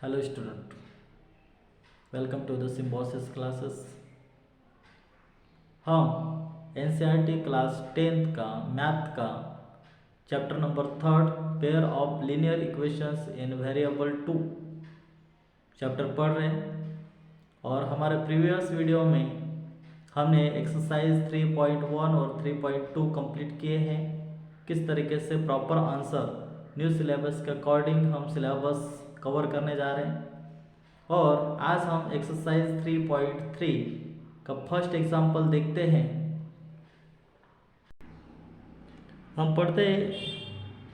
Hello student, welcome to the Symbiosis classes। हम NCERT class 10th का math का chapter number 3 pair of linear equations in variable 2 chapter पढ़ रहे हैं। और हमारे प्रीवियस वीडियो में हमने एक्सरसाइज 3.1 और 3.2 कंप्लीट किए हैं। किस तरीके से प्रॉपर आंसर न्यू सिलेबस के अकॉर्डिंग हम सिलेबस कवर करने जा रहे हैं। और आज हम एक्सरसाइज 3.3 का फर्स्ट एग्जाम्पल देखते हैं। हम पढ़ते हैं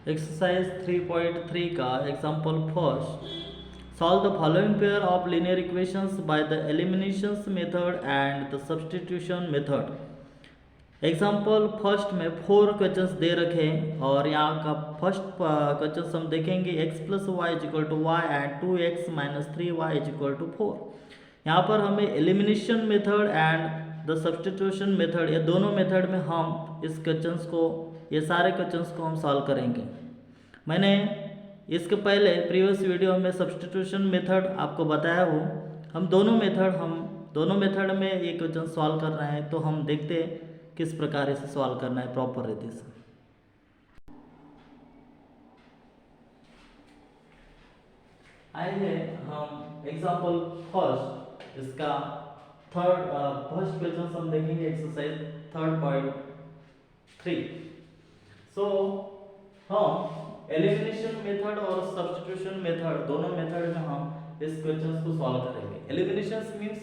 एक्सरसाइज 3.3 का example first. Solve the following pair of linear equations bye the eliminations method and the substitution method. Example first में 4 क्वेश्चंस दे रखे हैं और यहाँ का फर्स्ट क्वेश्चन हम देखेंगे x plus Y is equal to Y and 2x minus 3y is equal to 4। यहाँ पर हमें elimination method and the substitution method, ये दोनों मेथड में हम इस क्वेश्चंस को, ये सारे क्वेश्चंस को हम सॉल्व करेंगे। मैंने इसके पहले प्रीवियस वीडियो में सब्स्टिट्यूशन मेथड आपको बताया हो। हम दोनों मेथड में ये क्वेश्चन सॉल्व कर रहे हैं, तो हम देखते हैं किस प्रकार इसे सॉल्व करना है प्रॉपर रीति से। आइए हम एग्जांपल फर्स्ट इसका फर्स्ट क्वेश्चन हम देखेंगे एक्सरसाइज 3.3। सो हम एलिमिनेशन मेथड और सब्स्टिट्यूशन मेथड, दोनों मेथड में हम इस क्वेश्चन को सॉल्व करेंगे। एलिमिनेशन मींस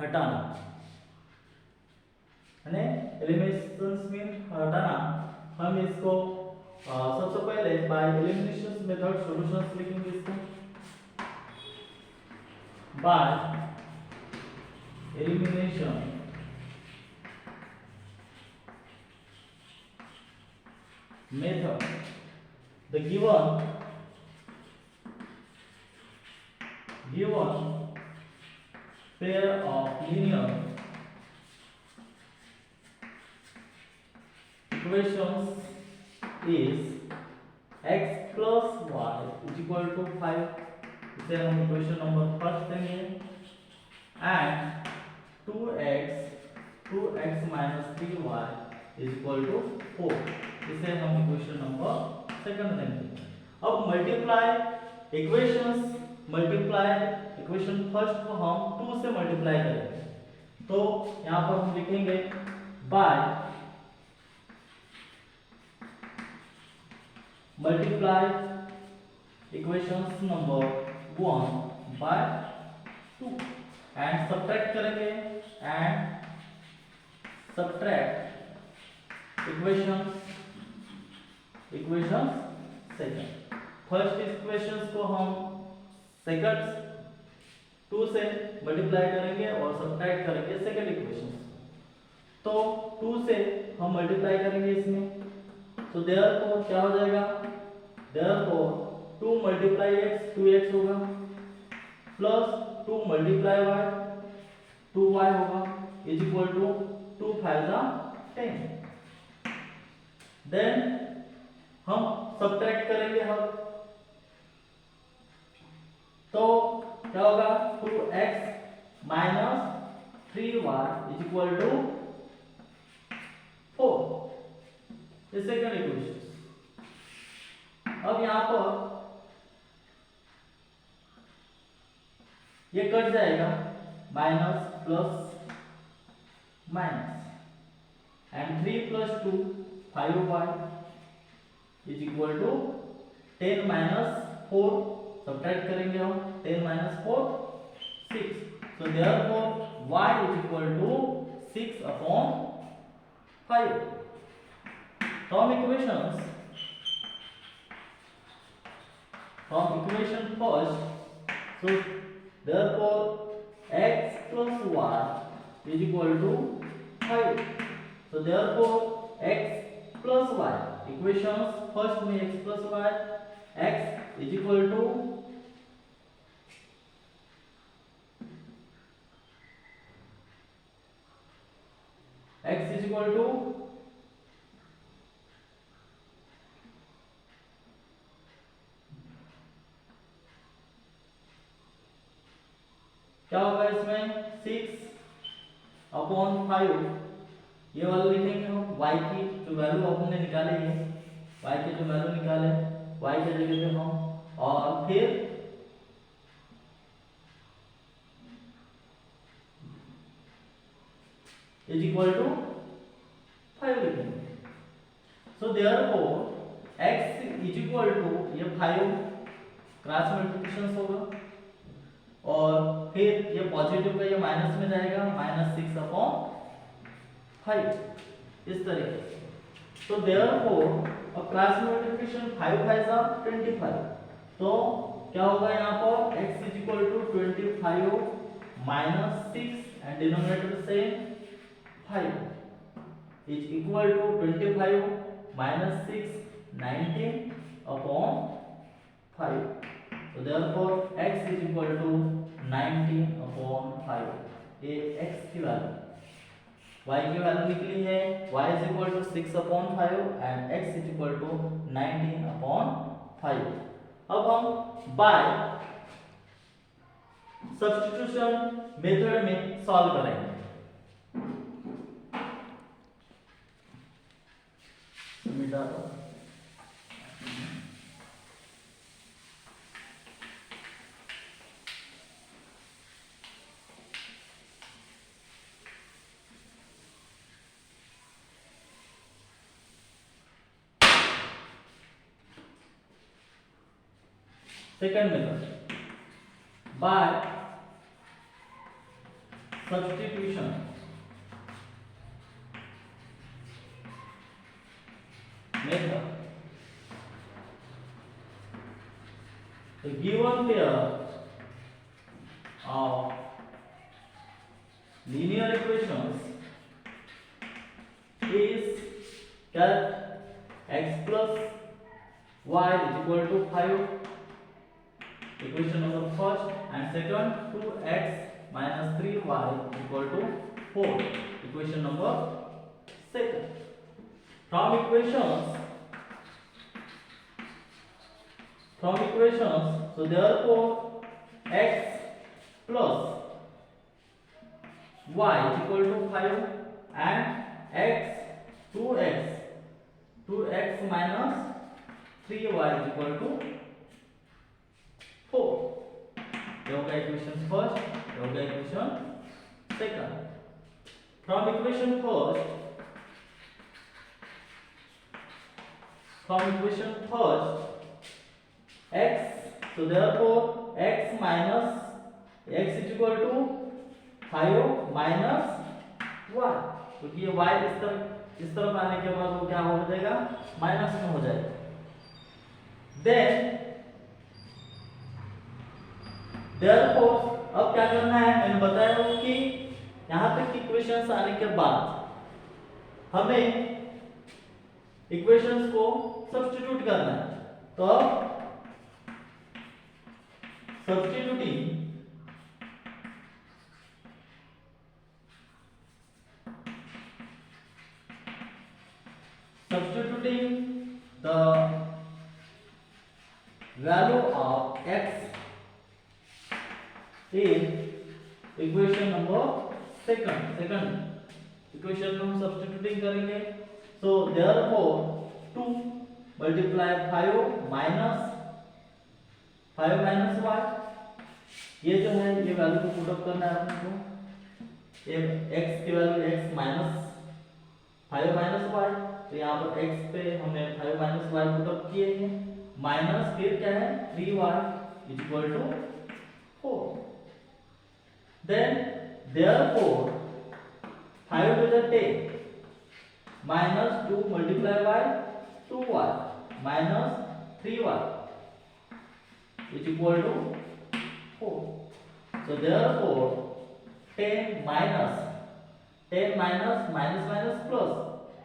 हटाना, एलिमिनेशन मीन हटाना। हम इसको सबसे पहले बाय एलिमिनेशन मेथड सॉल्यूशंस लिखेंगे। इसको bye elimination method the given pair of linear equations is x plus y is equal to 5। इसे हम इक्वेशन नंबर फर्स्ट देंगे and 2x minus 3y is equal to 4। इसे हम इक्वेशन नंबर सेकंड देंगे। अब equation first को हम 2 से मल्टीप्लाई करेंगे, तो यहाँ पर हम लिखेंगे by multiply equations number 1 by 2 and subtract करेंगे and subtract equations second. First equations को हम सेकंड 2 से मल्टीप्लाई करेंगे और सब्ट्रैक्ट करेंगे सेकंड इक्वेशन। तो 2 से हम मल्टीप्लाई करेंगे इसमें, तो देयरफॉर क्या हो जाएगा, देयरफॉर 2 मल्टीप्लाई x 2x होगा प्लस 2 मल्टीप्लाई y 2y होगा इज इक्वल टू 2 5 10। देन हम सब्ट्रैक्ट करेंगे हम, तो क्या होगा 2x minus 3y is equal to 4। ये सेकंड इक्वेशन। अब यहां पर ये कट जाएगा, minus plus minus and 3 plus 2 5y is equal to 10 minus 4। Subtract करेंगे हम 10 minus 4 6। So therefore y is equal to 6 upon 5। From equation first, so therefore x plus y is equal to 5। So therefore x plus y, equations first में x plus y, x is equal to क्या होगा इसमें 6/5, ये वाला लिखेंगे हम y की जो वैल्यू हमने निकाली है, y की जो वैल्यू निकाले y के जगह पे हम, और फिर इज इक्वल टू 5 लिखेंगे। So therefore x is equal to ये 5 क्रॉस मल्टीप्लिकेशन होगा, और फिर ये पॉजिटिव का ये माइनस में जाएगा, -6/5 इस तरीके से। तो देयरफॉर अब क्रॉस मल्टीप्लिकेशन 5 5 जा 25, तो क्या होगा यहाँ पर x is equal to 25 -6 and denominator से 5 is equal to 25 -6 19/5। So therefore x is equal to 19/5। ये x की वैल्यू, y की वैल्यू निकली है, y is equal to 6/5 and x is equal to 19/5। अब हम बाय सब्स्टिट्यूशन मेथड में solve करेंगे। मिटा दो। Second method, by substitution method, the given pair of linear equations is that x plus y is equal to 5, equation number first, and second 2x minus 3y equal to 4, equation number second. From equations, so therefore x plus y is equal to 5 and x 2x minus 3y is equal to 4। ये होगा equation first, ये होगा equation second. From equation first, x, so therefore x minus x is equal to 5 minus y, क्योंकि ये y इस तरफ आने के बाद वो क्या हो जाएगा, माइनस में हो जाएगा। देन therefore अब क्या करना है, मैंने बताया कि यहां तक इक्वेशंस आने के बाद हमें इक्वेशंस को सब्स्टिट्यूट करना है। तो अब substituting the value of x in equation number second equation में हम सब्स्टिट्यूटिंग करेंगे। सो therefore 2 multiply 5 minus y, ये जो है ये वैल्यू को पुट अप करना है अपने को, ये x की value x minus 5 minus y, तो यहाँ पर x पे हमने 5 minus y पुट अप किए हैं, माइनस फिर क्या है 3y is equal to 4। Then therefore 5 to the 10 minus 2 multiply by 2y minus 3y is equal to 4। So therefore 10 minus minus plus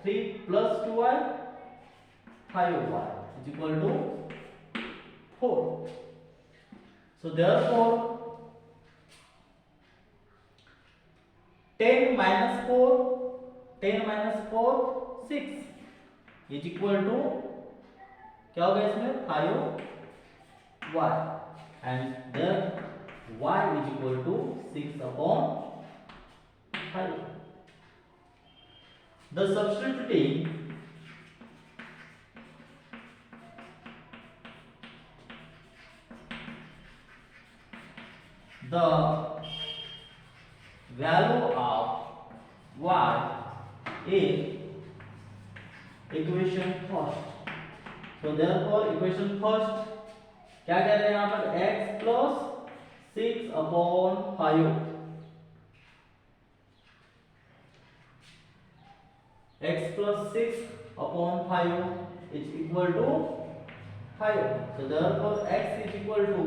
3 plus 2y 5y is equal to 4। So therefore 10 minus 4 6 is equal to क्या होगा इसमें 5y, and y is equal to 6/5. The substituting the value of y in equation first. So therefore equation first क्या कह रहे हैं यहाँ पर x plus 6/5 x plus 6/5 is equal to 5. So therefore x is equal to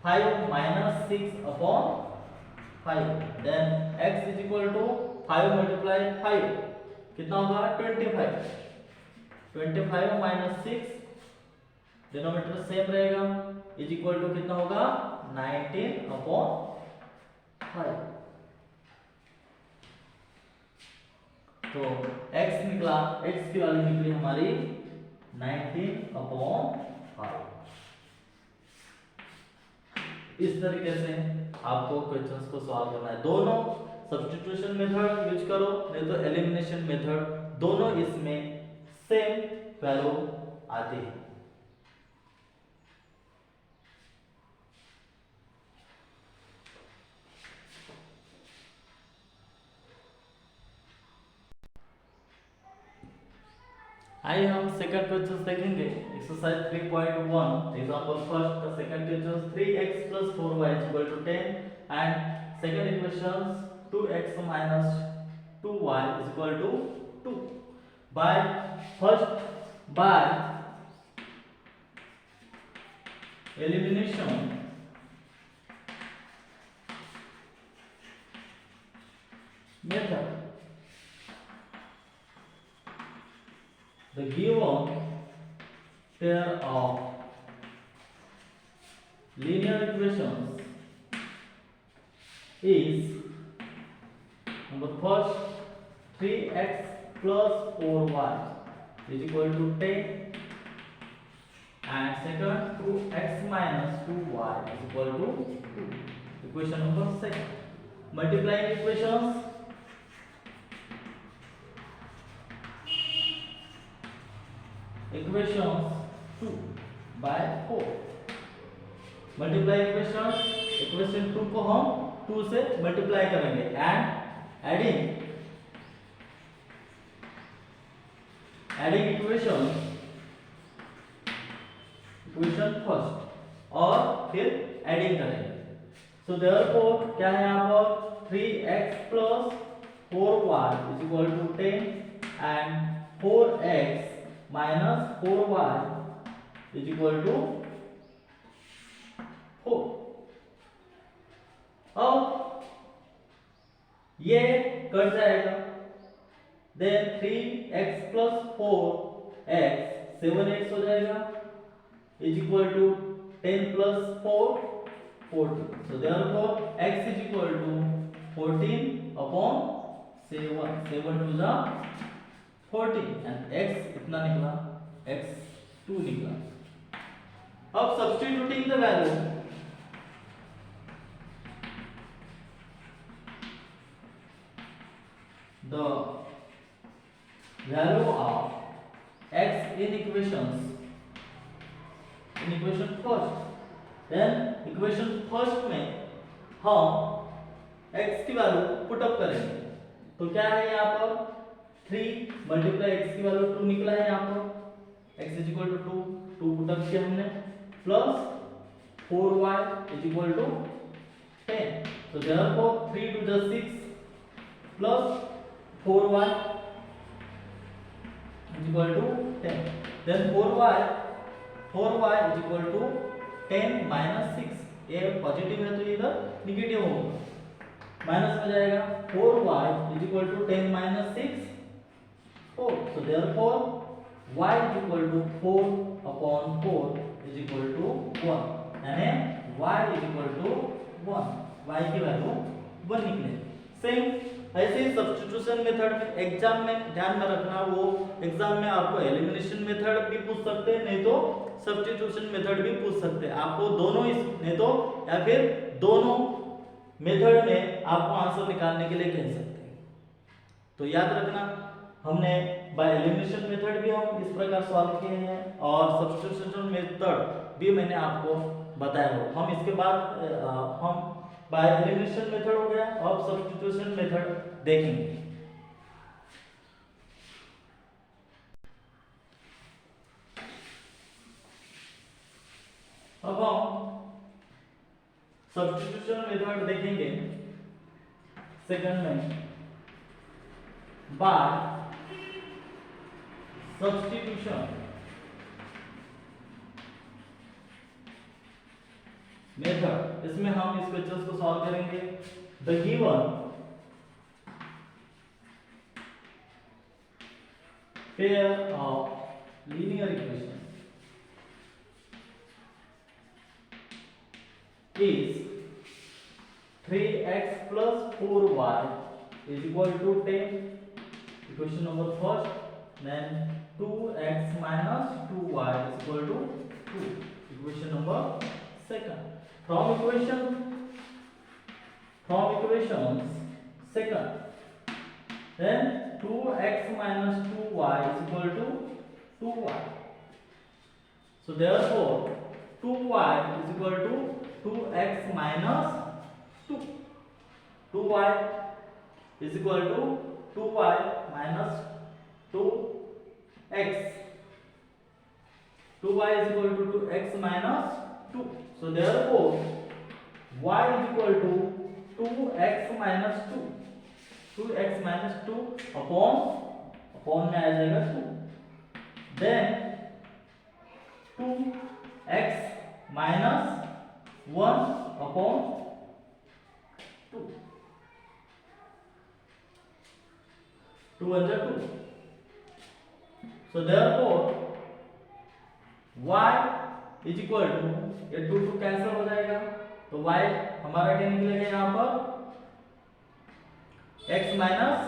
5 minus 6/5. Then x is equal to 5 multiply 5 कितना होगा 25. 25 minus 6 denominator same रहेगा is equal to कितना होगा 19/5. तो x निकला, x की वैल्यू निकली हमारी 19/5. इस तरीके से आपको क्वेश्चंस को सॉल्व करना है. दोनों सब्स्टिट्यूशन मेथड यूज करो नहीं तो एलिमिनेशन मेथड, दोनों इसमें सेम वैल्यू आती है. आइए हम सेकंड क्वेश्चन देखेंगे. एक्सरसाइज 3.1 एग्जांपल फर्स्ट का second question 3x + 4y = 10 and second equation 2x - 2y = 2. Bye elimination method the given pair of linear equations is number first 3x plus 4y is equal to 10 and second 2x minus 2y is equal to 2. Equation number second. Multiplying equations equations 2 by 4. Multiply equation 2 को हम 2 से multiply करेंगे and adding equation first और फिर adding करेंगे. So therefore क्या है यहाँ पर 3x plus 4y is equal to 10 and 4x minus 4y is equal to 4. अब ये कट जाएगा. Then 3x plus 4x 7x हो जाएगा is equal to 10 plus 4 14. So therefore x is equal to 14/7. 7 to the 14 and x कितना निकला x 2 निकला. अब substituting the value the value of x in equation first. then equation first में हम x की value put up करेंगे. तो क्या है यहाँ पर 3 मल्टीप्लाई x की वैल्यू 2 निकला है यहाँ पर x is equal to 2 put up किया हमने plus 4y is equal to 10. so therefore 3 to the 6 plus 4y is equal to 10. then 4y is equal to 10 minus 6. ये पॉजिटिव है तो इधर नेगेटिव होगा, माइनस में जाएगा. 4y is equal to 10 minus 6 4. so therefore y is equal to 4/4 is equal to 1 यानी y is equal to 1. y की value 1 निकले. सेम ऐसे ही सब्स्टिट्यूशन मेथड में एग्जाम में ध्यान में रखना, वो एग्जाम में आपको एलिमिनेशन मेथड भी पूछ सकते हैं नहीं तो सब्स्टिट्यूशन मेथड भी पूछ सकते हैं. आपको दोनों इस नहीं तो या फिर दोनों मेथड में आपको आंसर निकालने के लिए कह सकते हैं। तो याद रखना, हमने बाय एलिमिनेशन मेथड भी हम इस प्रकार सॉल्व किए हैं और सब्स्टिट्यूशन मेथड भी मैंने आपको बताया हो। हम इसके बाद हम बाय एलिमिनेशन मेथड हो गया, अब सब्स्टिट्यूशन मेथड देखेंगे। अब हम सब्स्टिट्यूशन मेथड देखेंगे सेकंड में बाय सब्स्टिट्यूशन मेथड। इसमें हम इस क्वेश्चन को सॉल्व करेंगे। The given pair of linear equation is 3x plus 4y is equal to 10, equation number first, then 2x minus 2y is equal to 2, equation number second. From equations second, then 2x minus 2y is equal to 2y. So therefore 2y is equal to 2x minus 2. 2y is equal to 2y minus 2x. 2y is equal to 2x minus 2. So therefore y is equal to 2x minus 2. 2x minus 2 upon में आ जाएगा 2. Then 2x minus 1 upon 2. 2 1 जा 2. So therefore y is equal to, ये 2 2 cancel हो जाएगा, तो y हमारा क्या निकलेगा यहाँ पर x माइनस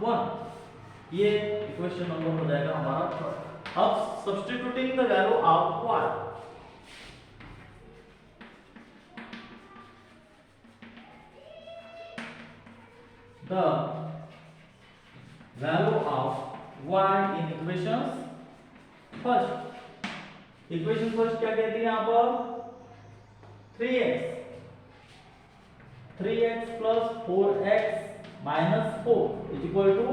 1। ये इक्वेशन नंबर हो जाएगा हमारा थर्ड। अब substituting the value of y, the value of y in equations first। Equation first क्या कहती है यहाँ पर 3x plus 4x minus 4 is equal to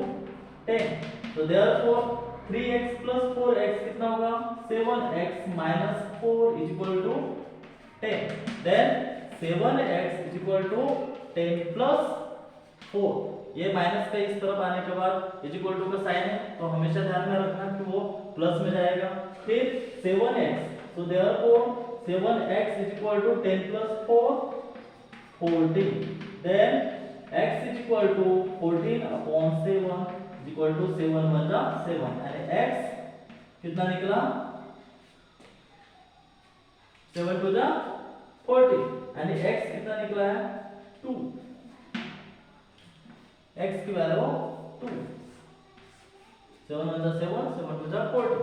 10। so therefore 3x plus 4x कितना होगा 7x minus 4 is equal to 10। then 7x is equal to 10 plus 4। ये minus का इस तरफ आने के बाद इज इक्वल टू का साइन है, तो हमेशा ध्यान में रखना कि वो प्लस में जाएगा। फिर 7x, so therefore 7x is equal to 10 plus 4 14। then x is equal to 14 upon 7 is equal to 7 1 जा 7, यानी x कितना निकला 7 2 जा 40, यानी x कितना निकला है 2। x की वैल्यू 2, 7 1 जा 7 7 2 जा 40।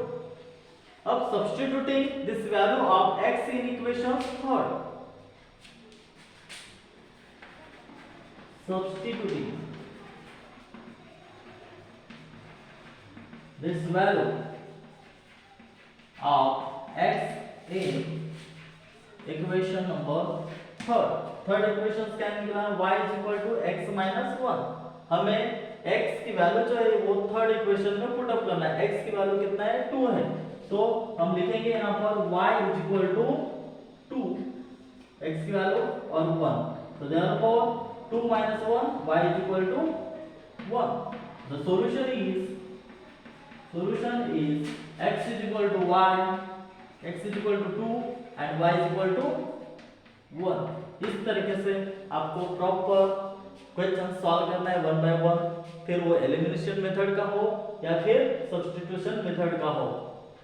अब substituting this value of x in equation third, substituting this value of x in equation number third equation क्या निकला y is equal to x minus 1। हमें x की वैल्यू जो है वो थर्ड इक्वेशन में पुट अप करना है। x की वैल्यू कितना है 2 है, तो हम लिखेंगे यहाँ पर y is equal to 2, x की वैल्यू और 1, so therefore 2 minus 1 y is equal to 1। the solution is x is equal to y, x is equal to 2 and y is equal to 1। इस तरीके से आपको प्रॉपर क्वेश्चन सॉल्व करना है 1 by 1, फिर वो एलिमिनेशन मेथड का हो या फिर सब्स्टिट्यूशन मेथड का हो।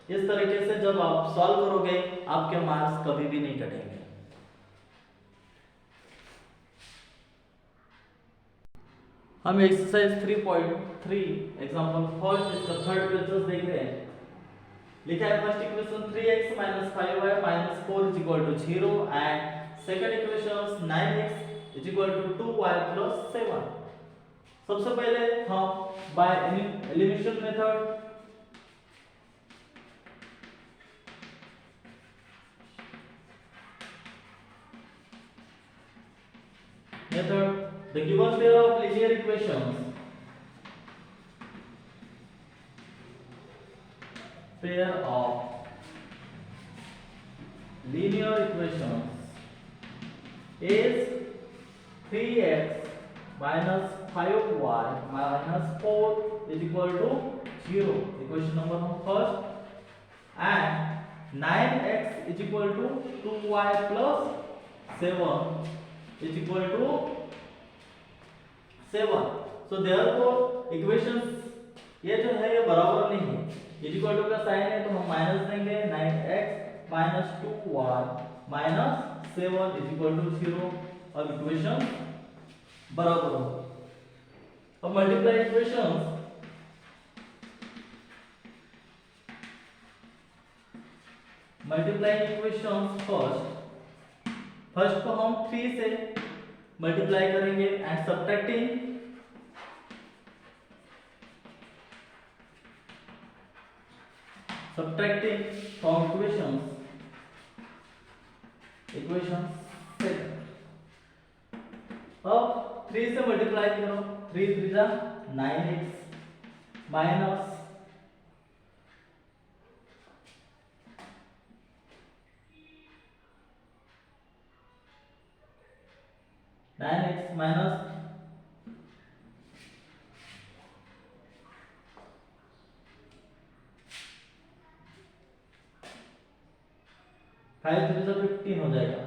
इस तरीके से जब आप सॉल्व करोगे आपके मार्क्स कभी भी नहीं कटेंगे। हम एक्सरसाइज 3.3 एग्जांपल फर्स्ट इसका थर्ड क्वेश्चन देख रहे हैं। लिखा है first equation 3x minus 5y minus 4 is equal to 0 and second equation 9x is equal to 2y plus 7। सबसे पहले हम by elimination method the given pair of linear equations is 3x minus 5y minus 4 is equal to 0 equation number one first and 9x is equal to 2y plus 7 is equal to 7। so therefore equations ये जो है ये बराबर नहीं है, is equal to का sign है तो हम माइनस देंगे 9x minus 2y minus 7 is equal to 0 और इक्वेशन बराबर हो। अब मल्टीप्लाई इक्वेशंस फर्स्ट को हम 3 से मल्टीप्लाई करेंगे and subtracting from equations second. अब 3 से मल्टीप्लाई करो, 3 3 जा 9x माइनस 9x माइनस 5 3 से 15 हो जाएगा।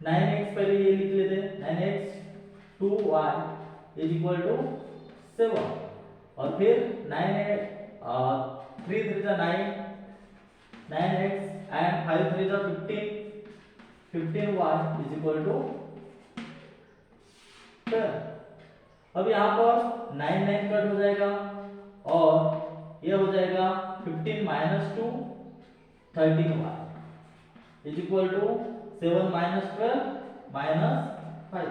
9x पहले ये लिख लेते हैं, 9x 2y is equal to 7 और फिर 3 3 जा 9 9x एंड 5 3 जा 15 15y इज इक्वल टू 12। अब यहाँ पर 9 9 कट हो जाएगा और ये हो जाएगा 15 minus 2 13y is equal to 7 minus 12 minus 5।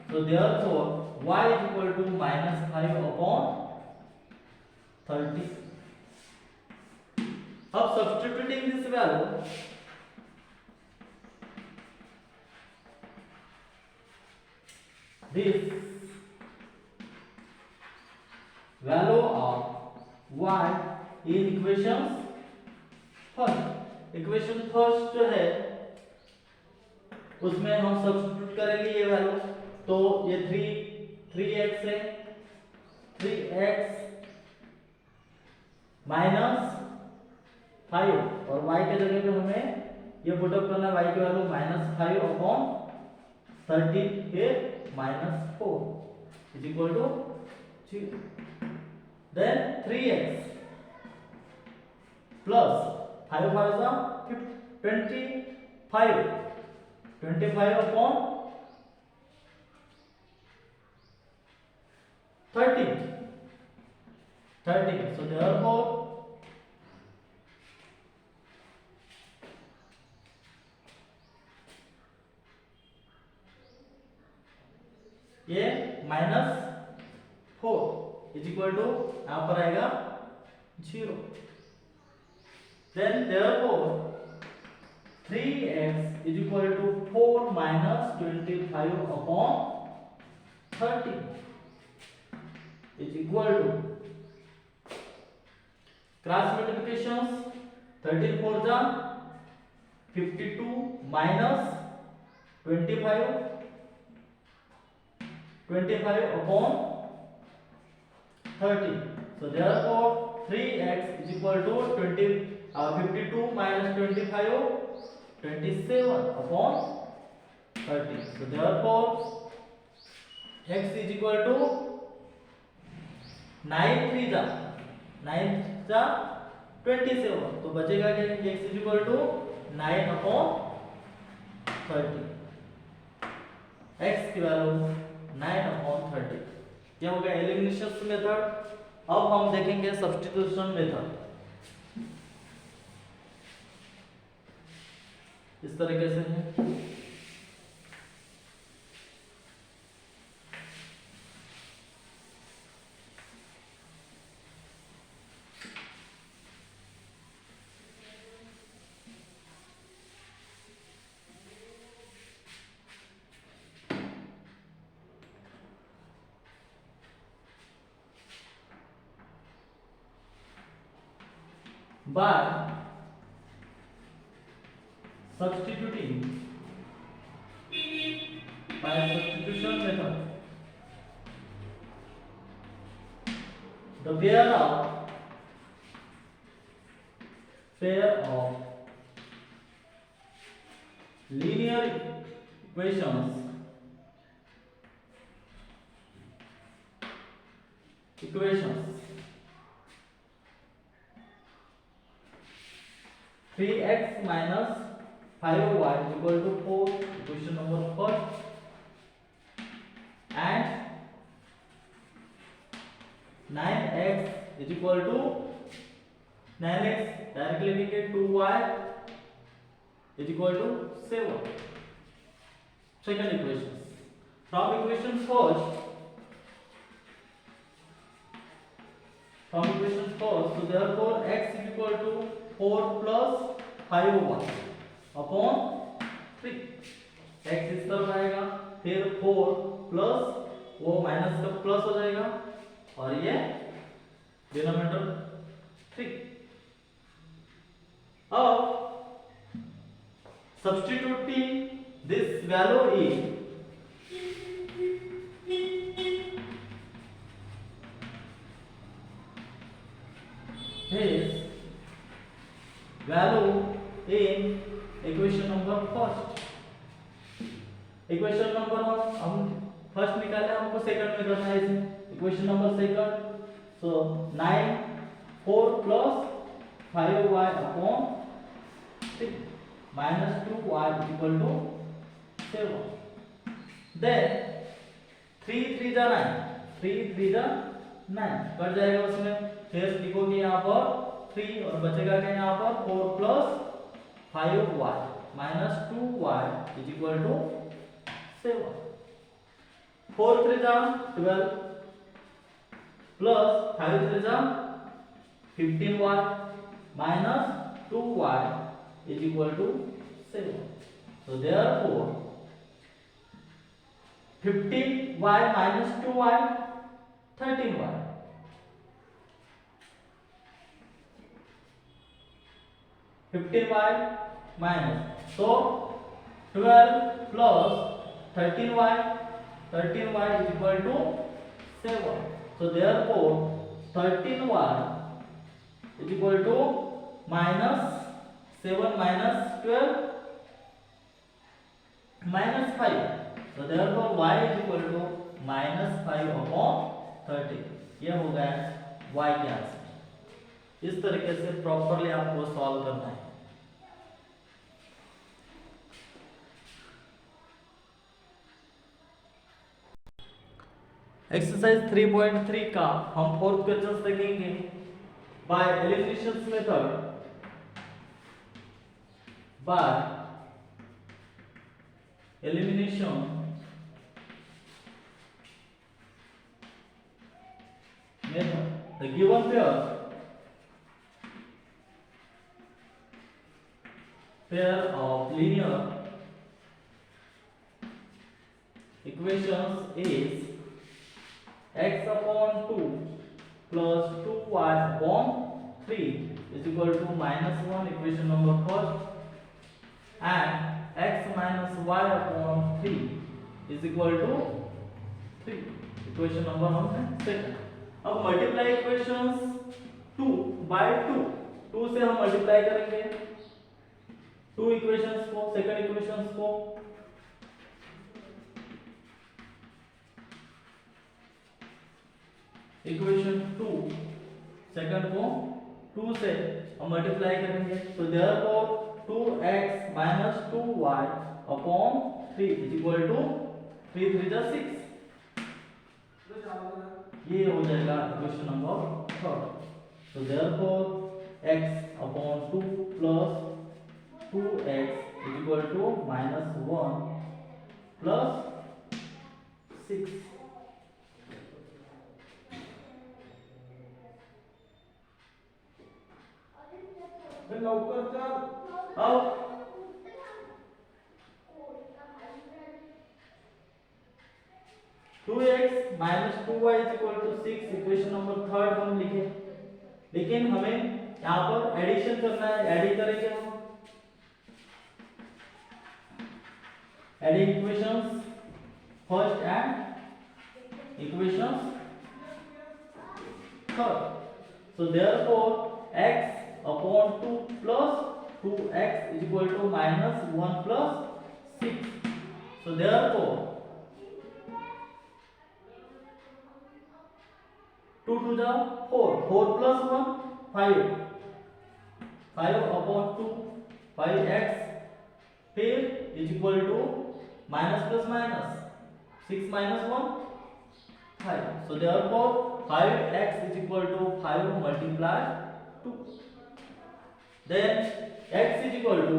so therefore y is equal to minus 5 upon 30। अब substituting this value this value of y in equation first जो है उसमें हम सब्स्टिट्यूट करेंगे ये वैल्यू, तो ये 3x है 3x माइनस 5 और y के जगह पे हमें ये पुट अप करना है y की वैल्यू माइनस 5 अपॉन 13 फिर minus 4 is equal to 0। Then 3x plus 5 5 25 upon 13 so therefore ये -4 इज इक्वल टू यहाँ पर आएगा 0। then therefore 3x is equal to 4 minus 25 upon 30 is equal to cross multiplications 13 4 जा 52 minus 25 upon 30 so therefore 3x is equal to 52 minus 25 27 upon 30 so therefore x is equal to 9 3 जा 27 तो बचेगा क्या x is equal to 9 upon 30 x की value 9 upon 30। क्या हो गया elimination method. अब हम देखेंगे सब्स्टिट्यूशन मेथड। इस तरीके से है। By substituting by substitution method, the pair of linear equations 3x minus 5y is equal to 4, equation number first, and 9x is equal to 9x directly we get 2y is equal to 7. Second equation. From equation first, so therefore x is equal to 4 plus 5y upon 3. x इस तरफ आएगा, फिर 4 plus वो minus का plus हो जाएगा और ये डिनोमिनेटर 3. अब substituting this value is value in equation number first. Equation number हम फर्स्ट निकाले, हमको सेकंड में करना है इसमें. Equation number second, so 9 4 plus 5y upon 6 minus 2y equal to 7. Then 3 3 जा 9, 3 3 जा 9 कट जाएगा उसमें. फिर लिखोगे यहाँ पर 3 और बचेगा क्या यहाँ पर 4 plus 5y minus 2y is equal to 7. 4 3 जा 12 प्लस 5 3 जा 15y minus 2y is equal to 7. So therefore 15y minus 2y 13y. 15y minus, so 12 plus 13y is equal to 7. So therefore 13y is equal to minus 7 minus 12 minus 5. So therefore y is equal to minus 5 upon 13. ये हो गया y के answer. इस तरीके से properly आपको solve करना है. एक्सरसाइज 3.3 का हम फोर्थ क्वेश्चन देखेंगे. Bye elimination method, the given pair of linear equations is x upon 2 plus 2y upon 3 is equal to minus 1, equation number first, and x minus y upon 3 is equal to 3, equation number 1 second. अब multiply equations 2 bye 2 से हम multiply करेंगे 2 equations को, second equations को. Equation 2 second को 2 से हम multiply करेंगे. तो therefore 2x minus 2y upon 3 is equal to 3 3 जा 6. ये हो जाएगा इक्वेशन नंबर 3. तो therefore x upon 2 plus 2x is equal to -1 plus 6। लवकर चल। अब 2x minus 2y is equal to 6 equation number third हम लिखे, लेकिन हमें यहाँ पर एडिशन करना है। एडिंग करेंगे हम, adding equations first and equations third. So therefore x upon 2 plus 2x is equal to minus 1 plus 6. So therefore 2 to the 4, 4 plus 1 5, 5 upon 2 5x फिर is equal to minus plus minus 6 minus 1 5. So therefore 5x is equal to 5 multiplied 2. Then x is equal to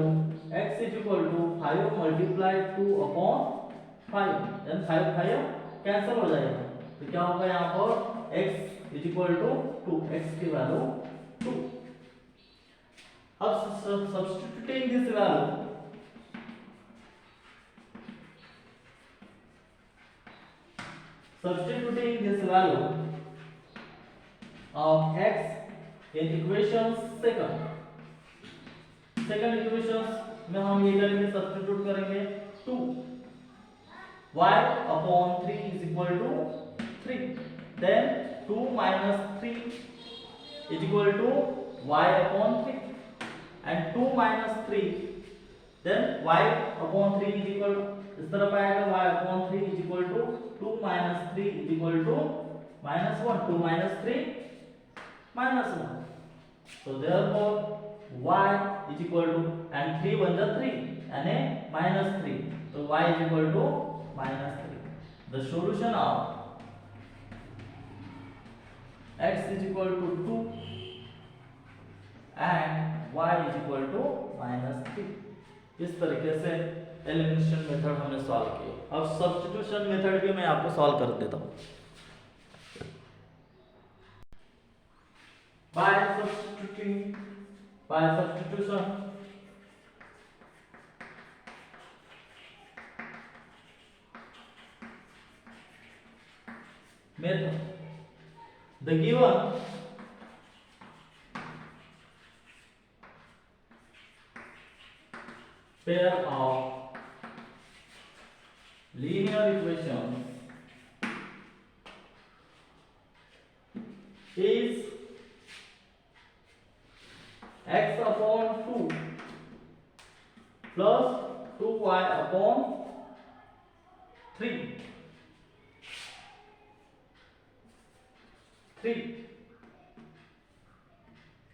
5 multiplied 2 upon 5. Then 5 5 cancel हो जाएगा, तो क्या होगा यहाँ पर x is equal to 2, x की value 2। अब substituting this value, of x in equation second equation में हम ये करेंगे, सब्स्टिट्यूट करेंगे 2 y upon 3 is equal to 3, then 2 minus 3 is equal to y upon 3 and 2 minus 3 then y upon 3 is equal to, इस तरफ आएगा y upon 3 is equal to 2 minus 3 is equal to minus 1, 2 minus 3 minus 1. So therefore y is equal to, and 3 1 the 3 and a minus 3, so y is equal to minus 3. The solution of x is equal to 2 and y is equal to minus 3. इस तरीके से elimination method हमने solve किया। अब substitution method भी मैं आपको solve कर देता हूँ। by substitution method, the given pair of linear equations is x upon 2 plus 2y upon 3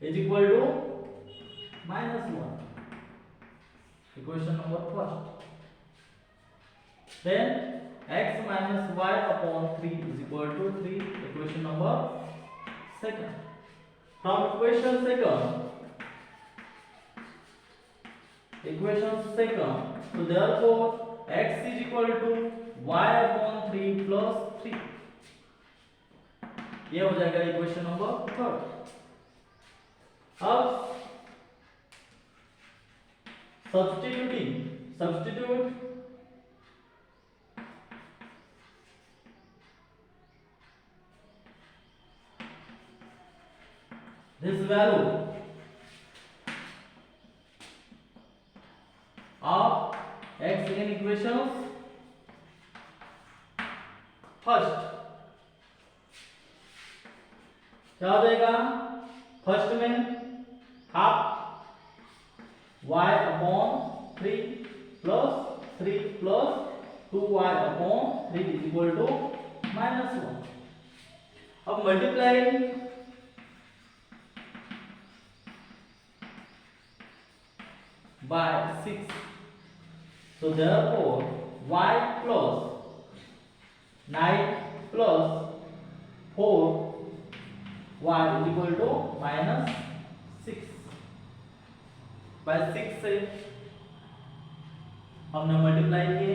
is equal to minus 1, equation number first. Then x minus y upon 3 is equal to 3, equation number second. From equation second, so therefore x is equal to y upon 3 plus 3, ये हो जाएगा equation number third. अब substitute this value of x in equations फर्स्ट, क्या हो जाएगा? First में half y upon 3 plus 3 plus 2y upon 3 is equal to minus 1। अब multiply by 6, so therefore y plus 9 plus 4y is equal to minus 6, by 6 से हमने multiply किए,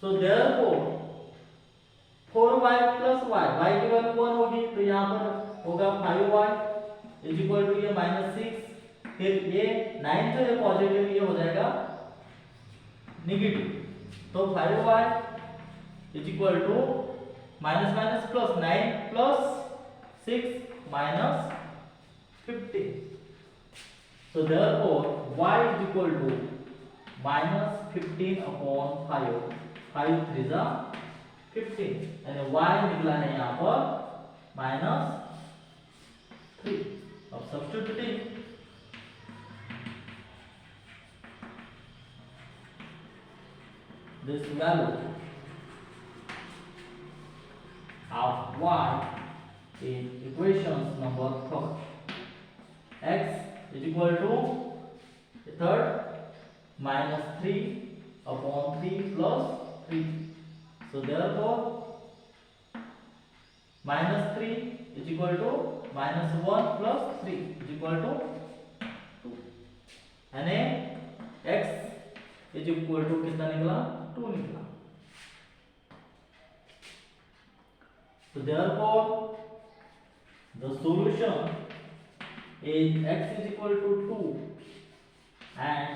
so therefore 4y plus y की value 1 होगी तो यहाँ पर होगा 5y इज इक्वल टू ये -6, फिर ये 9 जो है पॉजिटिव, ये हो जाएगा नेगेटिव, तो 5y is equal to minus minus plus 9 plus 6 minus 15, so therefore y is equal to minus 15 upon 5, 5 3 जा 15, यानी y निकला है यहाँ पर -3। अब substituting this value of y in equations number third, x is equal to third -3 upon 3 plus 3, so therefore -3 is equal to -1 plus 3 is equal to 2, यानी x is equal to कितना निकला, 2 निकला। So therefore the solution is x is equal to 2 and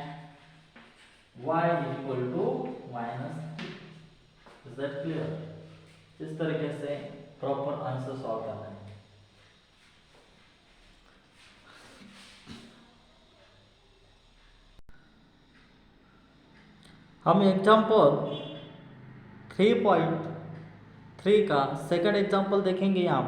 y is equal to -3। Is that clear? इस तरीके से proper answer solve करना है। हम एग्जाम्पल 3.3 का सेकंड एग्जाम्पल देखेंगे। यहाँ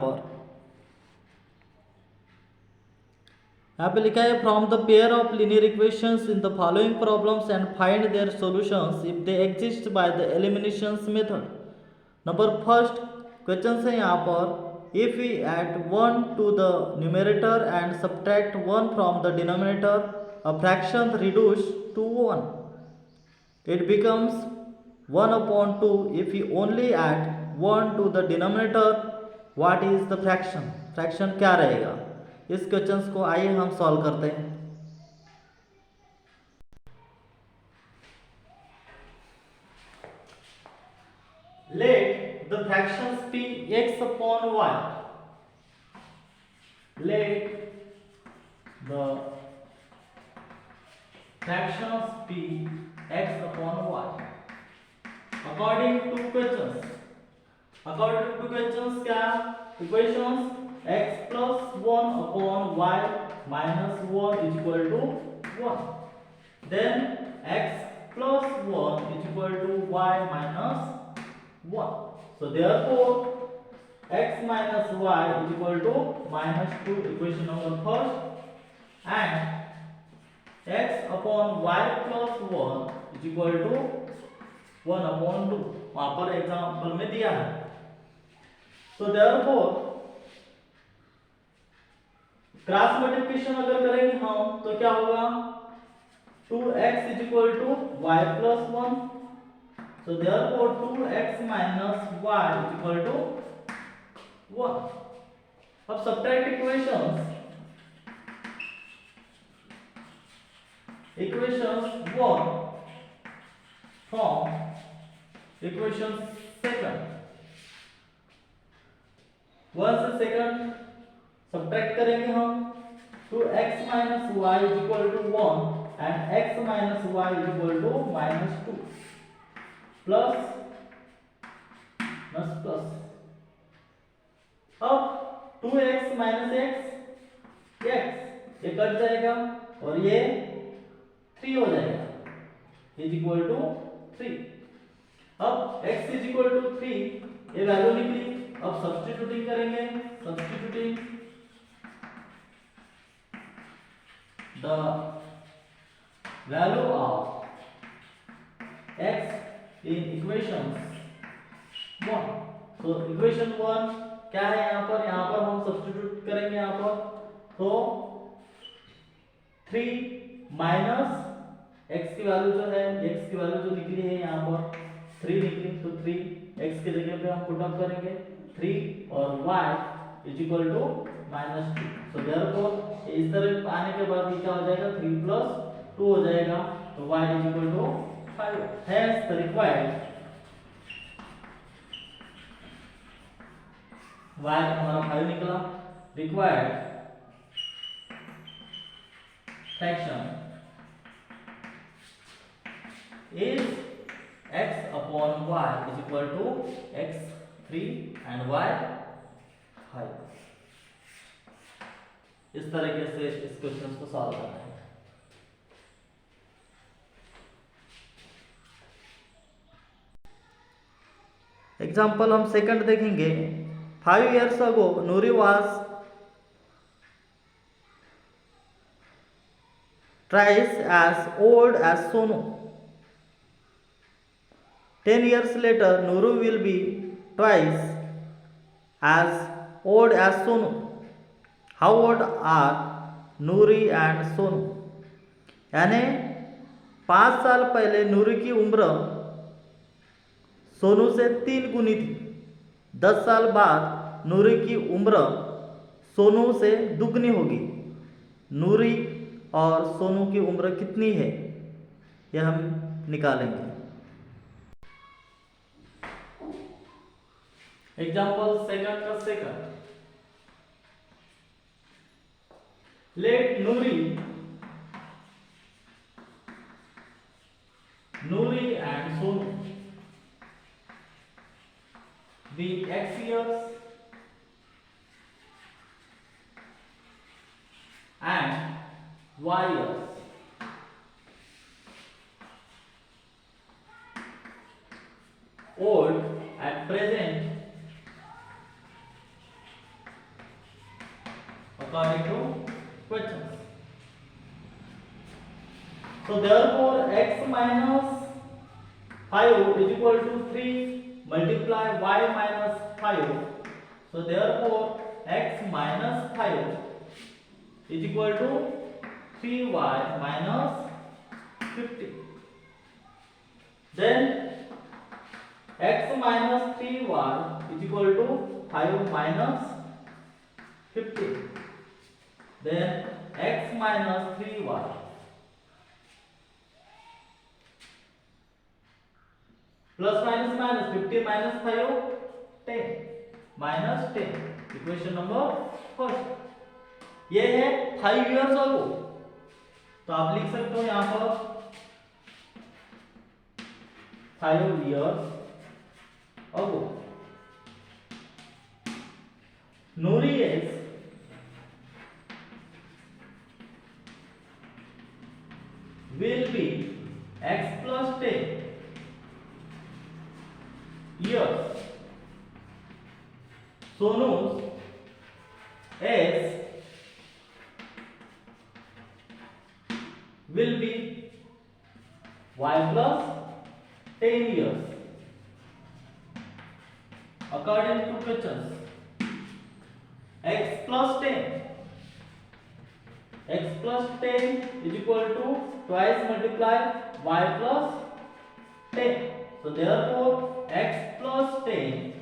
पे लिखा है from the pair of linear equations in the following problems and find their solutions if they exist by the eliminations method. Number first question है यहाँ पर, if we add 1 to the numerator and subtract 1 from the denominator, a fraction reduce to 1, it becomes 1 upon 2 if we only add 1 to the denominator. what is the fraction? Fraction क्या रहेगा? इस questions को आइए हम solve करते हैं। let the fractions be x upon y, let the fractions be x upon y according to questions, क्या equations x plus 1 upon y minus 1 is equal to 1, then x plus 1 is equal to y minus 1, so therefore x minus y is equal to -2, equation number first, and x upon y plus 1 is equal to 1 upon 2, वहां पर example में दिया है। तो therefore cross multiplication अगर करेंगे हम तो क्या होगा, 2x is equal to y plus 1, so therefore 2x minus y is equal to 1। अब subtract equations 1 from equation second, 1 से सेकंड सब्ट्रैक्ट करेंगे हम, 2x minus y is equal to 1 and x minus y is equal to -2, plus plus, अब 2x minus x ये cut जाएगा और ये 3 हो जाएगा, इज इक्वल टू 3। अब x इज इक्वल टू 3 ये वैल्यू निकली। अब सब्स्टिट्यूटिंग करेंगे, substituting the value of x in equation 1, तो इक्वेशन 1 क्या है यहाँ पर हम सब्स्टिट्यूट करेंगे यहाँ पर, तो 3 माइनस x की वैल्यू जो है, x की वैल्यू जो निकली है यहाँ पर 3 निकली, तो 3 x की जगह पे हम पुट अप करेंगे 3 और y is equal to -2। So therefore इस तरह आने के बाद ये क्या हो जाएगा 3 + 2 हो जाएगा, तो y is equal to 5। Hence the required y हमारा 5 निकला। Required fraction is x upon y is equal to x3 and y 5। इस तरीके से इस क्वेश्चन को सॉल्व करना है। एग्जाम्पल हम सेकंड देखेंगे। 5 years ago Nuri was twice as old as Sonu. 10 years later Nuru will be twice as old as Sonu. How old are Nuri and Sonu? यानी 5 साल पहले नूरी की उम्र सोनू से 3 गुनी थी। 10 साल बाद नूरी की उम्र सोनू से दुगनी होगी। नूरी और सोनू की उम्र कितनी है यह हम निकालेंगे। एग्जाम्पल सेकंड का second. Let Nuri and Sonu be x years and y years. Old at present according to questions. So therefore x minus 5 is equal to 3 multiply y minus 5. So therefore x minus 5 is equal to 3y minus 50. Then x minus 3y is equal to 5 minus 50. Then x minus 3y plus minus minus 50 minus 5 10 minus 10। Equation number first ये है 5 years ago, तो आप लिख सकते हो यहां पर 5 years ago Nuri is will be x plus 10 years. Sonu's age will be y plus 10 years according to questions. X plus 10 is equal to twice multiply y plus 10. So therefore x plus 10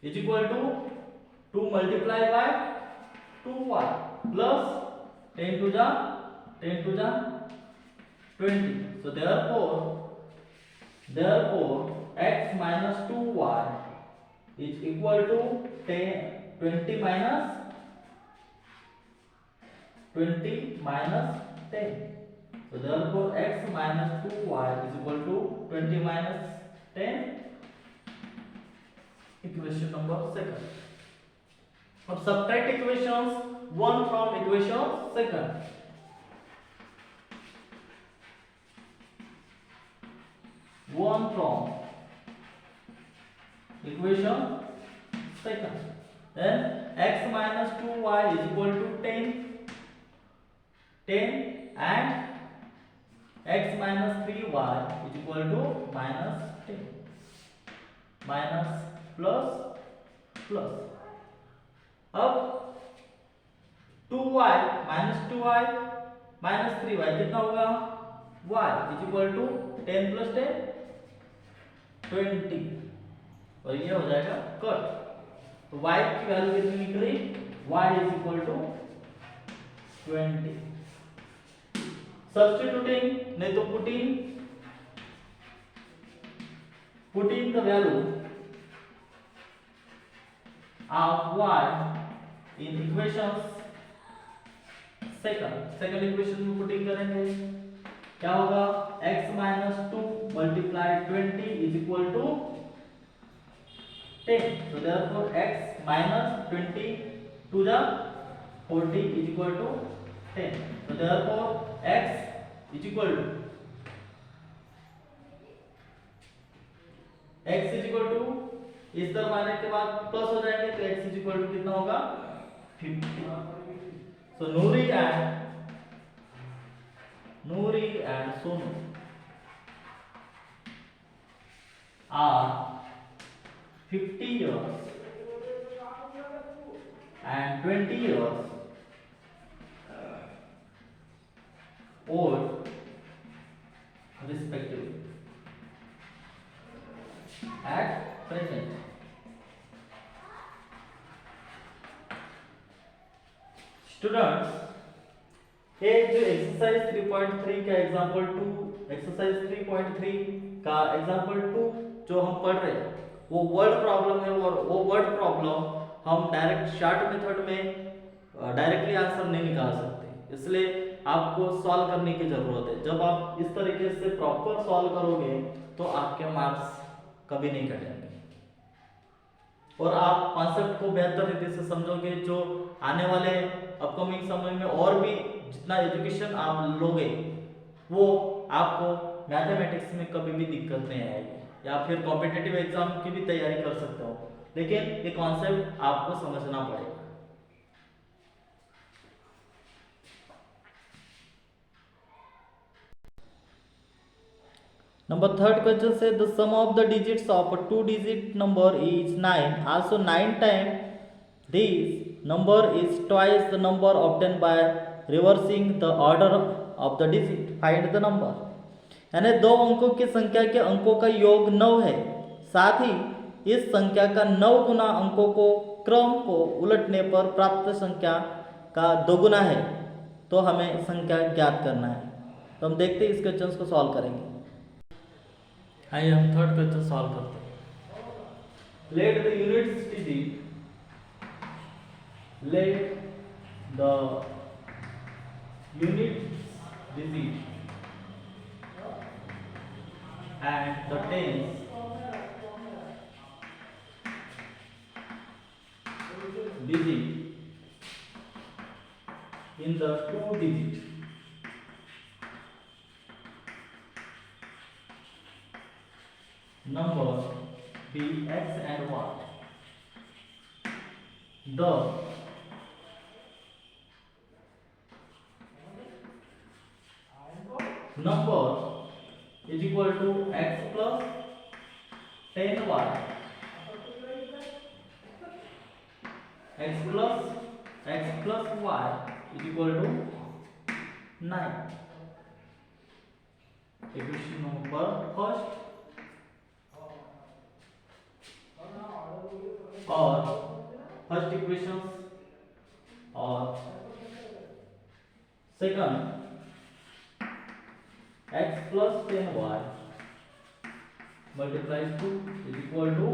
is equal to 2 multiply by 2y plus 10 to the 20. So therefore x minus 2y is equal to 20 minus 10. So therefore x minus 2y is equal to 20 minus 10. Equation number second. अब subtract equations 1 from equation second. One from equation second. Then x minus 2y is equal to 10 and x minus 3y is equal to minus 10. Minus plus. अब 2y minus 2y minus 3y कितना होगा? y is equal to 10 plus 10 20 और ये हो जाएगा cut. तो y की value कितनी निकली, y is equal to 20। Substituting नहीं तो putting the value of y in equations second equation में पुटिंग करेंगे, क्या होगा, x minus 2 multiply 20 is equal to 10। So therefore x minus 20 to the 40 is equal to 10. So therefore x is equal to इस तरफ आने के बाद plus हो जाएंगे तो x इज इक्वल टू कितना होगा 50। So Noori and Sonu are 50 years and 20 years old respectively at present. Students, ये जो एक्सरसाइज 3.3 का एग्जांपल 2, एक्सरसाइज 3.3 का एग्जांपल 2 जो हम पढ़ रहे हैं वो वर्ड प्रॉब्लम है, और वो वर्ड प्रॉब्लम हम डायरेक्ट शॉर्ट मेथड में डायरेक्टली आंसर नहीं निकाल सकते, इसलिए आपको सॉल्व करने की जरूरत है। जब आप इस तरीके से प्रॉपर सॉल्व करोगे तो आपके मार्क्स कभी नहीं घटेंगे और आप कॉन्सेप्ट को बेहतर रीति से समझोगे। जो आने वाले अपकमिंग समय में और भी जितना एजुकेशन आप लोगे वो आपको मैथमेटिक्स में कभी भी दिक्कत नहीं आएगी, या फिर कॉम्पिटिटिव एग्जाम की भी तैयारी कर सकते हो, लेकिन ये कॉन्सेप्ट आपको समझना पड़ेगा। Number third question says the sum of the digits of a two-digit number is 9. Also 9 times this number is twice the number obtained by reversing the order of the digit. Find the number. यानी दो अंकों की संख्या के अंकों का योग 9 है, साथ ही इस संख्या का 9 गुना अंकों को क्रम को उलटने पर प्राप्त संख्या का 2 गुना है, तो हमें संख्या ज्ञात करना है। तो हम देखते हैं इस क्वेश्चन को सॉल्व करेंगे। आइए हम थर्ड क्वेश्चन सॉल्व करते हैं। Let the units digit and the tens digit in the two digit number be x and y. The number is equal to x plus 10y, x plus y is equal to 9. Equation number first और first equation और second x plus 10y multiplies 2 is equal to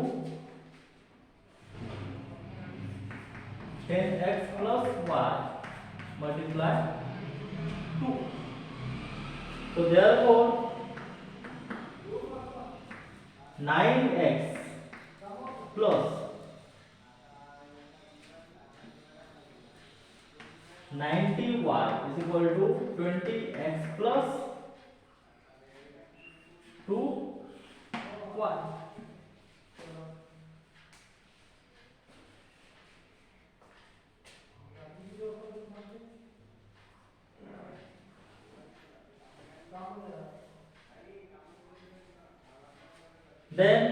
10x plus y multiply 2. So therefore 9x plus 90y is equal to 20x plus 2y. Then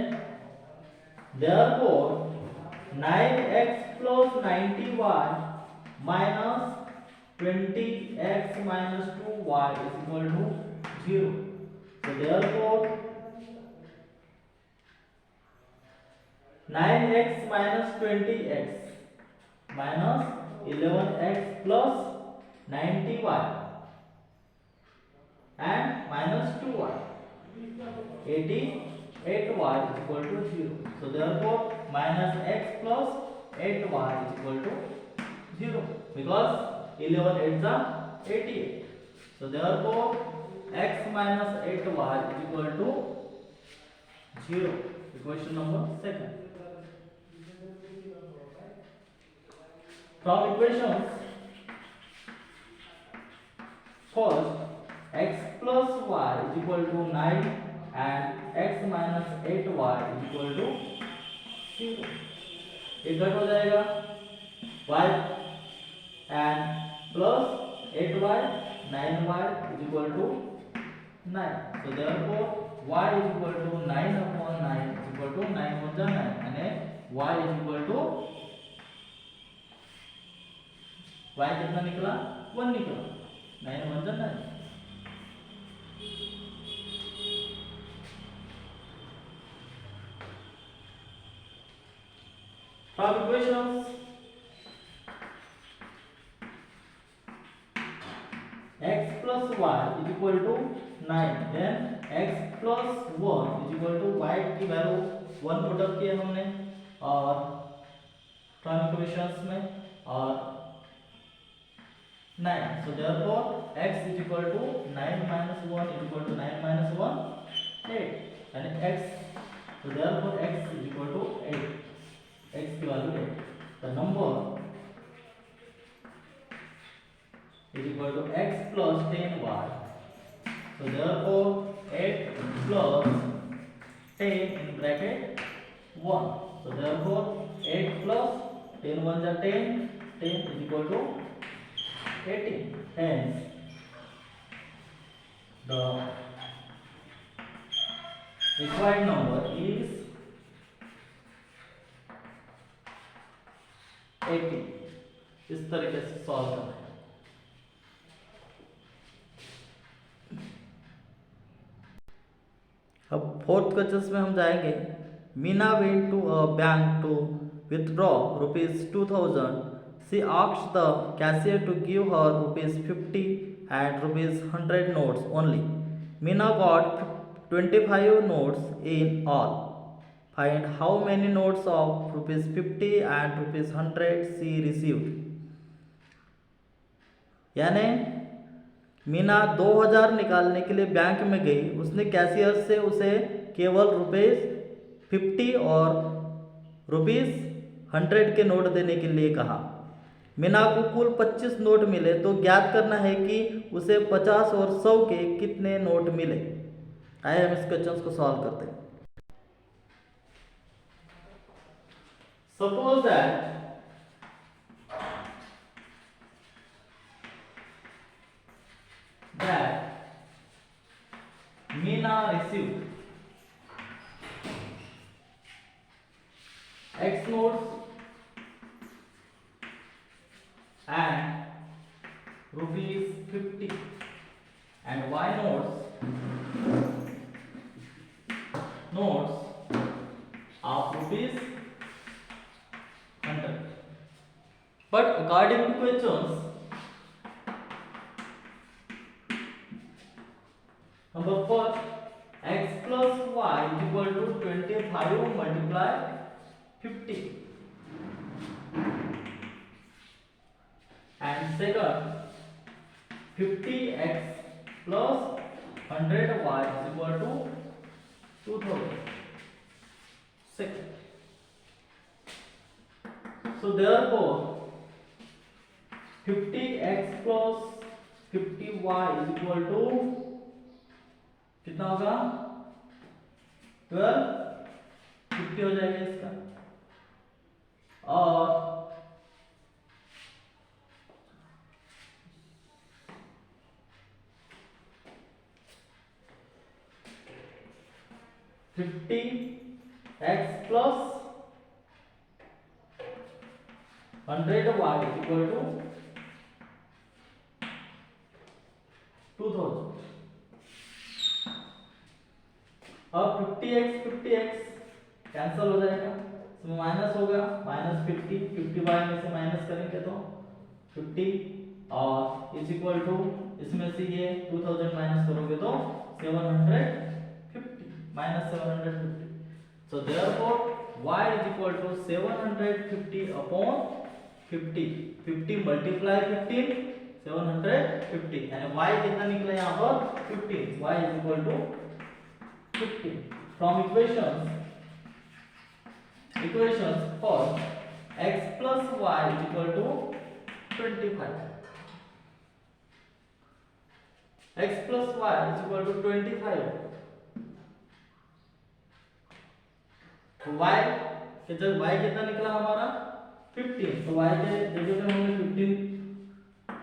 therefore 9x plus 90y minus 20x minus 2y is equal to 0. So therefore 9x minus 20x minus 11x plus 90y and minus 2y. 88y is equal to 0. So therefore minus x plus 8y is equal to 0 because 11 8s are 88. So therefore x minus 8y is equal to 0. Equation number second. From equations first, x plus y is equal to 9 and x minus 8y is equal to 0. ये cut हो जाएगा y and plus 8y 9y is equal to 9. So therefore y is equal to 9 upon 9 is equal to 9 1 9 and y is equal to y कितना निकला 1 निकला 9 1 9. From equations x plus y is equal to 9 then x plus 1 is equal to y की value 1 put up किया हमने और from equations में और 9. So therefore x is equal to 9 minus 1 is equal to 9 minus 1 8 and x, so therefore x is equal to 8. X की value 8. The number is equal to x plus 10y. So therefore 8 plus 10 in bracket 1. So therefore 8 plus 10 1 is 10. 10 is equal to 18. Hence the required number is 80. इस तरीके से solve करना है. अब fourth question में हम जाएंगे. Meena went to a bank to withdraw ₹2000. She asked the cashier to give her ₹50 and ₹100 notes only. Meena got 25 notes in all. Find how many notes of ₹50 and ₹100 she received. यानी मीना 2000 निकालने के लिए bank में गई. उसने कैशियर से उसे केवल ₹50 और ₹100 के नोट देने के लिए कहा. मीना को कुल 25 नोट मिले तो ज्ञात करना है कि उसे 50 और 100 के कितने नोट मिले. आइए हम इस क्वेश्चन को सॉल्व करते हैं. Suppose that Meena received X notes and ₹50 and Y notes of ₹100. But according to questions number first, x plus y is equal to 25 multiply 50 and second 50x plus 100y is equal to 2000. Second, so therefore 50x plus 50y is equal to कितना होगा 12. 50 हो जाएगा इसका और $50x plus 100y is equal to 2000. अब 50x cancel हो जाएगा. इसमें माइनस हो गया, माइनस 50, 50 में से माइनस करेंगे तो 50 और इज इक्वल टू इसमें से ये 2000 माइनस करोगे तो 750 minus 750. So therefore y is equal to 750 upon 50. 50 multiply 15 750 and y कितना निकला यहाँ पर 15. y is equal to 15. From equations first x plus y is equal to 25. x plus y is equal to 25. तो y के जब y कितना निकला हमारा 15, तो y के जगह पे हमें 15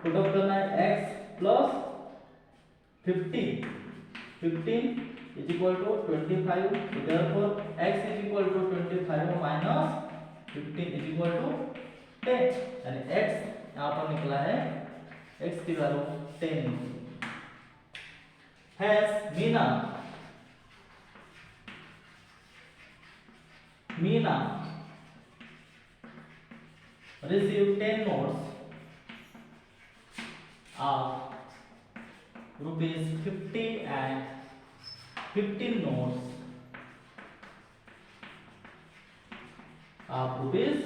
पुट अप करना है. x plus 15 is equal to 25. So therefore x is equal to 25 minus 15 is equal to 10 and x यहाँ पर निकला है x की value 10. Hence Meena received 10 notes of rupees 50 and 15 notes of rupees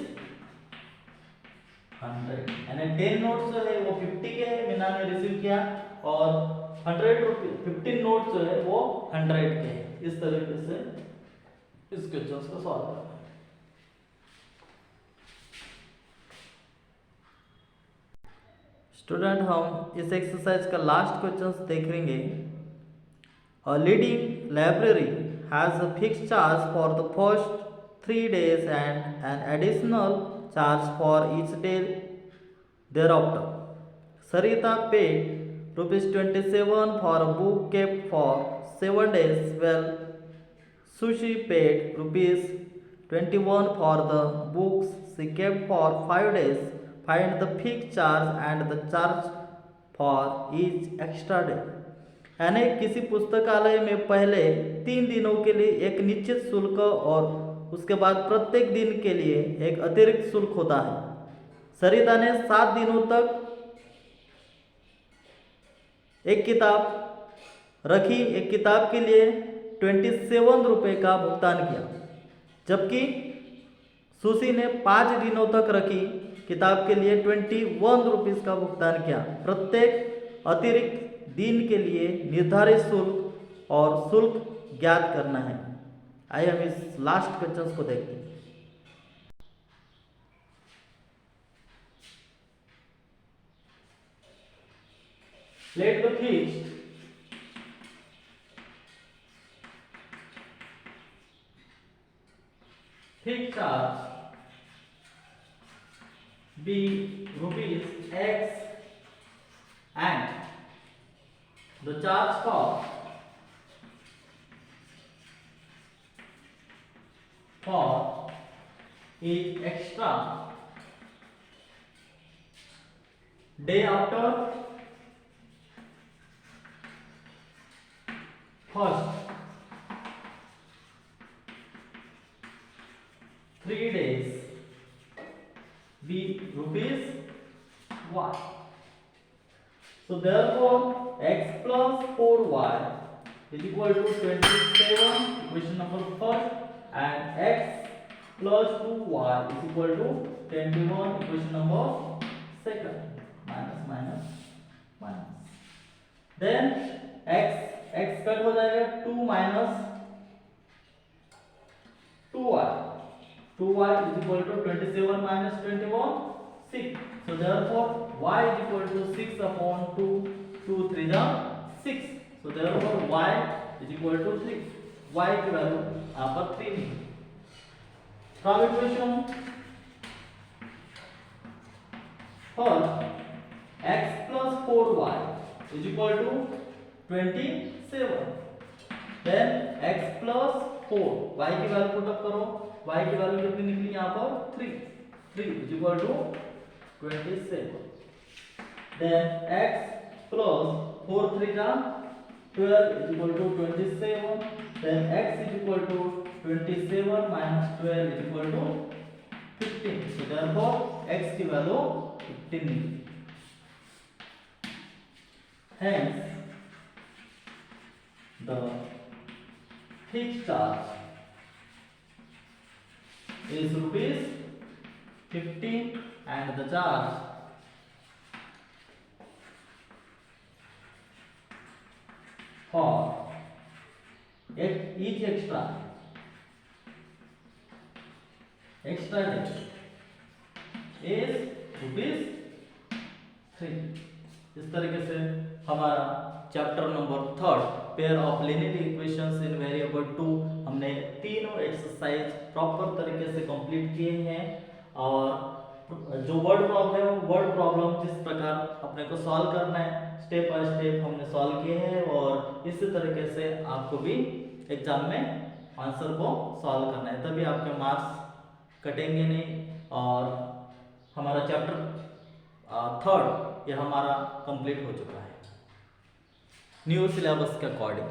100. यानी 10 notes जो है वो 50 के मीना ने रिसीव किया और 100 रुपये 15 नोट्स जो है वो 100 के. इस तरीके से इस क्वेश्चन को सॉल्व करना है. स्टूडेंट हम इस एक्सरसाइज का लास्ट क्वेश्चन देखेंगे. A leading library has a fixed charge for the first 3 days and an additional charge for each day thereafter. Sarita paid rupees 27 for a book kept for 7 days, while Sushi paid rupees 21 for the books she kept for 5 days. Find the fixed charge and the charge for each extra day. यानी किसी पुस्तकालय में पहले 3 दिनों के लिए एक निश्चित शुल्क और उसके बाद प्रत्येक दिन के लिए एक अतिरिक्त शुल्क होता है. सरिता ने 7 दिनों तक एक किताब रखी. एक किताब के लिए 27 रुपये का भुगतान किया, जबकि सुशी ने 5 दिनों तक रखी किताब के लिए 21 रुपीस का भुगतान किया. प्रत्येक अतिरिक्त दिन के लिए निर्धारित शुल्क और शुल्क ज्ञात करना है. आइए हम इस लास्ट क्वेश्चन को देखते हैं. Let the fixed charge be rupees x and the charge for each extra day after first 3 days be rupees y. So therefore x plus 4y is equal to 27, equation number first, and x plus 2y is equal to 21, equation number second. Minus. Then x cut हो जाएगा 2 minus 2y. 2y is equal to 27 minus 21, 6. So therefore y is equal to 6 upon 2. 2 3 जा 6. So therefore y is equal to 3. y की value यहाँ पर 3 है. From equation first x plus 4y is equal to 27. Then x plus 4 y की value put up करो. y की value कितनी निकली यहाँ पर 3 is equal to 27. Then x plus 4 3 जा 12 is equal to 27. Then x is equal to 27 minus 12 is equal to 15. So therefore x की value 15 निकली. Hence the fixed charge is rupees 50 and the charge for each extra day is rupees 3. इस तरीके से हमारा chapter number 3 pair of linear equations in variable 2 हमने तीनों exercise proper तरीके से कंप्लीट किए हैं. और जो वर्ड प्रॉब्लम जिस प्रकार अपने को सॉल्व करना है स्टेप बाय स्टेप हमने सॉल्व किए हैं. और इसी तरीके से आपको भी एग्जाम में आंसर को सॉल्व करना है, तभी आपके मार्क्स कटेंगे नहीं. और हमारा चैप्टर 3 ये हमारा कंप्लीट हो चुका है न्यू सिलेबस के अकॉर्डिंग.